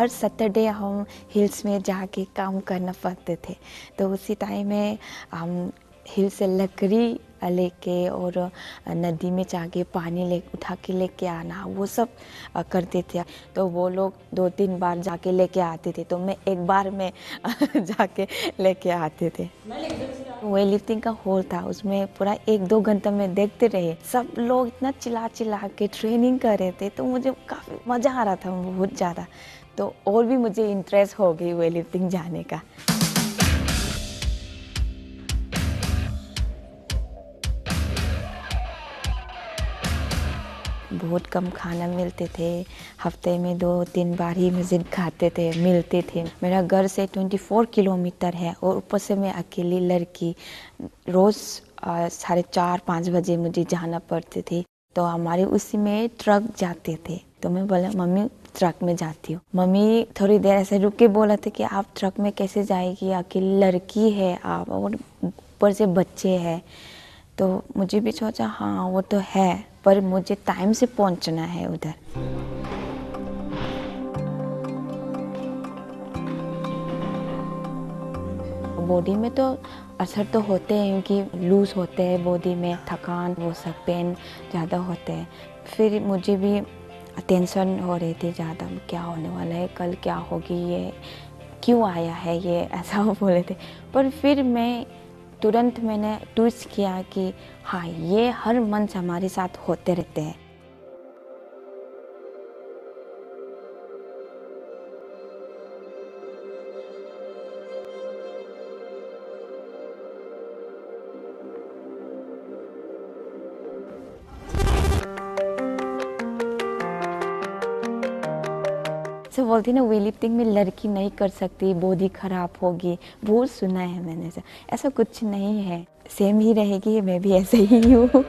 हर Saturday हम hills में जाके काम करना पड़ते थे। तो उसी टाइम में हम हिल से लकड़ी लेके और नदी में जाके पानी ले उठा के लेके आना, वो सब करते थे। तो वो लोग 2-3 बार जाके लेके आते थे, तो मैं एक बार में जाके लेके आते थे। वेट लिफ्टिंग का हॉल था, उसमें पूरा 1-2 घंटा में देखते रहे। सब लोग इतना चिल्ला चिल्ला के ट्रेनिंग कर रहे थे, तो मुझे काफ़ी मज़ा आ रहा था बहुत ज़्यादा। तो और भी मुझे इंटरेस्ट हो गई वेट लिफ्टिंग जाने का। बहुत कम खाना मिलते थे, हफ्ते में 2-3 बार ही मस्जिद खाते थे, मिलते थे। मेरा घर से 24 किलोमीटर है और ऊपर से मैं अकेली लड़की, रोज़ 4:30-5 बजे मुझे जाना पड़ते थे। तो हमारे उसी में ट्रक जाते थे, तो मैं बोला मम्मी ट्रक में जाती हूँ। मम्मी थोड़ी देर ऐसे रुक के बोला था कि आप ट्रक में कैसे जाएगी, अकेली लड़की है आप, और ऊपर से बच्चे हैं। तो मुझे भी सोचा हाँ वो तो है, पर मुझे टाइम से पहुंचना है उधर। बॉडी में तो असर तो होते हैं कि लूज़ होते हैं बॉडी में, थकान, वो सब पेन ज़्यादा होते हैं। फिर मुझे भी टेंशन हो रही थी ज़्यादा, क्या होने वाला है, कल क्या होगी, ये क्यों आया है, ये ऐसा बोले थे। पर फिर मैं तुरंत मैंने ट्विस्ट किया कि हाँ ये हर मंथ हमारे साथ होते रहते हैं। सब बोलती ना वेट लिफ्टिंग में लड़की नहीं कर सकती, बॉडी खराब होगी, बहुत सुना है मैंने। ऐसा कुछ नहीं है, सेम ही रहेगी, मैं भी ऐसे ही हूँ।